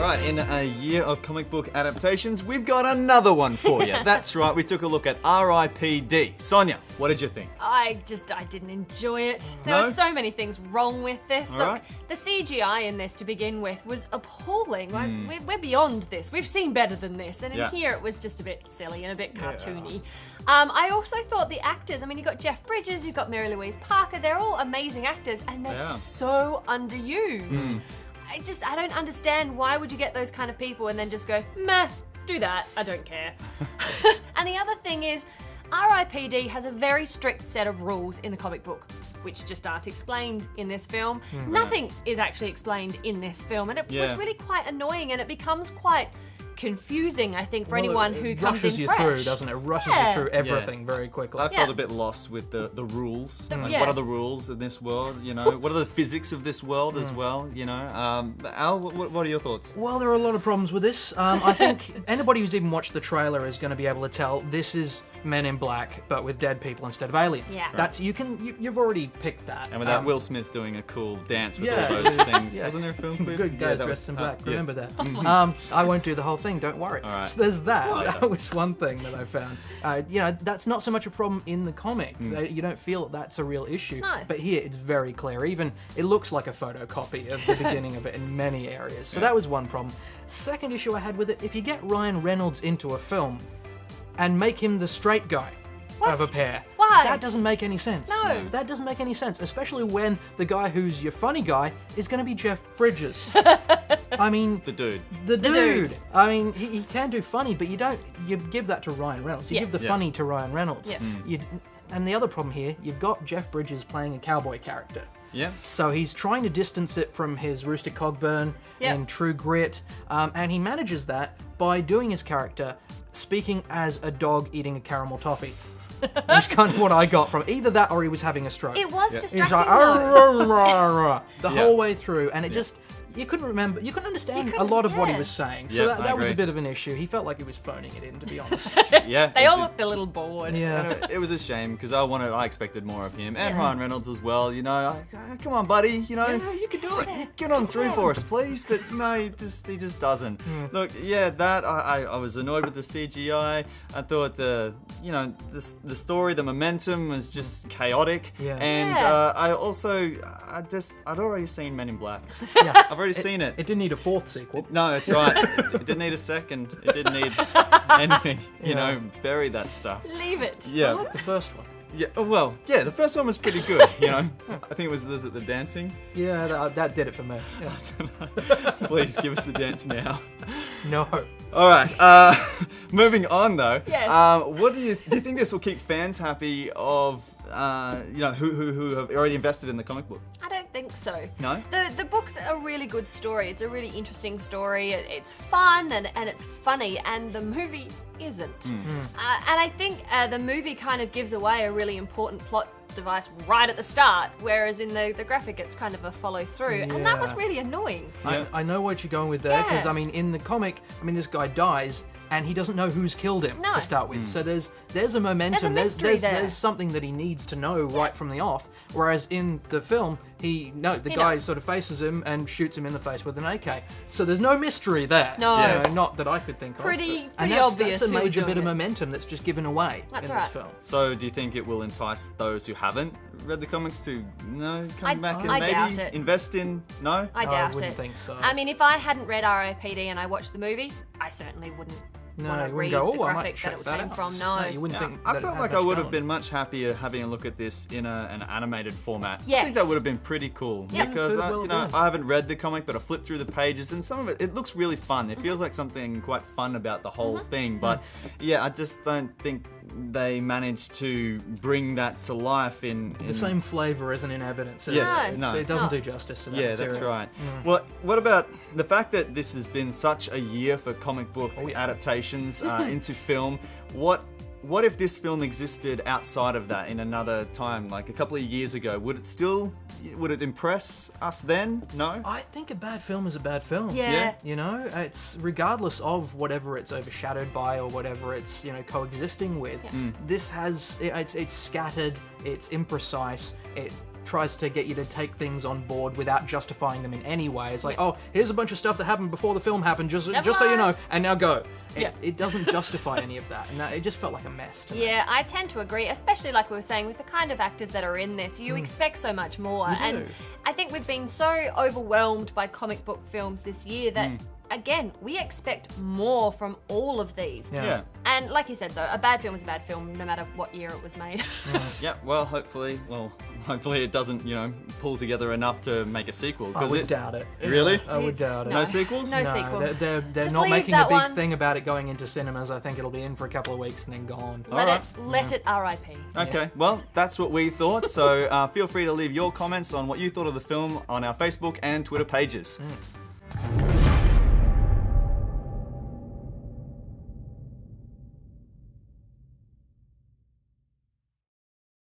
right, in a year of comic book adaptations, we've got another one for you. That's right, we took a look at R.I.P.D. Sonia, what did you think? I didn't enjoy it. There No? were so many things wrong with this. All Look, right. the CGI in this to begin with was appalling. Like, we're beyond this. We've seen better than this. And in Yeah. here it was just a bit silly and a bit cartoony. I also thought the actors, I mean, you've got Jeff Bridges, you've got Mary Louise Parker, they're all amazing actors and they're Yeah. so underused. I don't understand why would you get those kind of people and then just go, meh, do that, I don't care. And the other thing is, R.I.P.D. has a very strict set of rules in the comic book, which just aren't explained in this film. Nothing is actually explained in this film, and it was Yeah. really quite annoying, and it becomes quite confusing, I think, for anyone who comes in rushes you fresh. through, doesn't it? Rushes Yeah. you through everything very quickly. I Yeah. felt a bit lost with the rules. Like, yeah. what are the rules in this world? You know, what are the physics of this world as well? You know, Al, what are your thoughts? Well, there are a lot of problems with this. I think anybody who's even watched the trailer is going to be able to tell this is Men in Black, but with dead people instead of aliens. Yeah. That's you've already picked that. And with that Will Smith doing a cool dance with yeah. all those things. Yeah. Wasn't there a film clip? Good guy that dressed in black. yeah. Remember that. I won't do the whole thing. Don't worry. All right. So there's that. Well That done. was one thing that I found. You know, that's not so much a problem in the comic. You don't feel that's a real issue. No. But here it's very clear. Even it looks like a photocopy of the beginning of it in many areas. So that was one problem. Second issue I had with it: if you get Ryan Reynolds into a film and make him the straight guy of a What? pair. Why? That doesn't make any sense. No. That doesn't make any sense, especially when the guy who's your funny guy is going to be Jeff Bridges. I mean, The dude. the dude. dude. I mean, he can do funny, but you give that to Ryan Reynolds. You Yeah. give the Yeah. funny to Ryan Reynolds. Yeah. And the other problem here, you've got Jeff Bridges playing a cowboy character. Yeah. So he's trying to distance it from his Rooster Cogburn Yep. in True Grit, and he manages that by doing his character speaking as a dog eating a caramel toffee. Which kind of what I got from either that or he was having a stroke. It was Yeah. He's distracting like, though. the Yeah. whole way through, and it just you couldn't understand a lot of what he yeah. was saying. Yeah, So I that was a agree. bit of an issue. He felt like he was phoning it in, to be honest. Yeah. They all looked a little bored. Yeah. It was a shame because I expected more of him and Ryan Reynolds as well. You know, come on, buddy. You know, you can do it. get on through for us, please. But no, he just doesn't. Look, yeah, that I was annoyed with the CGI. I thought the story, the momentum was just chaotic. Yeah. And Yeah. I'd already seen Men in Black. Yeah. I've already seen it. It didn't need a fourth sequel. No, it's right. It didn't need a second. It didn't need anything. You know, bury that stuff. Leave it. I Yeah. like the first one. Yeah, well, yeah, the first one was pretty good, you know. I think it was the dancing. Yeah, that did it for me. Yeah. Please give us the dance now. No. All right, moving on though. Yes. What do you think this will keep fans happy of, who have already invested in the comic book? I don't think so. No? The book's a really good story. It's a really interesting story. It's fun and it's funny, and the movie isn't. And I think the movie kind of gives away a really important plot device right at the start, whereas in the graphic it's kind of a follow through, and that was Yeah. really annoying. Yeah. I know what you're going with there, because Yeah. I mean, in the comic, this guy dies and he doesn't know who's killed him No. to start with. So there's a momentum. mystery there. There's something that he needs to know right from the off. Whereas in the film, the He guy knows. sort of faces him and shoots him in the face with an AK. So there's no mystery there. No. You know, not that I could think Pretty of. And obvious that's a who was major doing bit of it. momentum that's just given away That's in right. this film. So, do you think it will entice those who haven't read the comics to come back and I maybe doubt it. invest in? No. I doubt wouldn't it. think so. I mean, if I hadn't read R.I.P.D. and I watched the movie, I certainly wouldn't No, want to you read wouldn't go, the "Oh, I might graphic that check it that came out." from. No, you wouldn't think. I that it felt had like much I would going. have been much happier having a look at this in an animated format. I Yes. think that would have been pretty cool Yep. because Could well have been. I haven't read the comic, but I flipped through the pages and some of it looks really fun. It feels like something quite fun about the whole thing, but yeah, I just don't think they managed to bring that to life in The same flavour isn't in evidence. Yes, No, So it it's doesn't not. do justice to that Yeah, material. that's right. Well, what about the fact that this has been such a year for comic book yeah. adaptations into film? What if this film existed outside of that in another time, like a couple of years ago? Would it impress us then? No? I think a bad film is a bad film. Yeah. Yeah. You know, it's regardless of whatever it's overshadowed by or whatever it's coexisting with. This has it's scattered, it's imprecise, it tries to get you to take things on board without justifying them in any way. It's like, oh, here's a bunch of stuff that happened before the film happened, just so you know, and now go. It doesn't justify any of that, and it just felt like a mess to me. Yeah, I tend to agree, especially like we were saying, with the kind of actors that are in this, you expect so much more. And I think we've been so overwhelmed by comic book films this year that, again, we expect more from all of these. Yeah. And like you said, though, a bad film is a bad film, no matter what year it was made. Yeah, well, hopefully it doesn't, pull together enough to make a sequel. I would doubt it. Really? I would doubt it. No sequels? No sequel. They're Just not leave making that a big one. thing about it going into cinemas. I think it'll be in for a couple of weeks and then gone. Let it RIP. Okay, well, that's what we thought. So feel free to leave your comments on what you thought of the film on our Facebook and Twitter pages.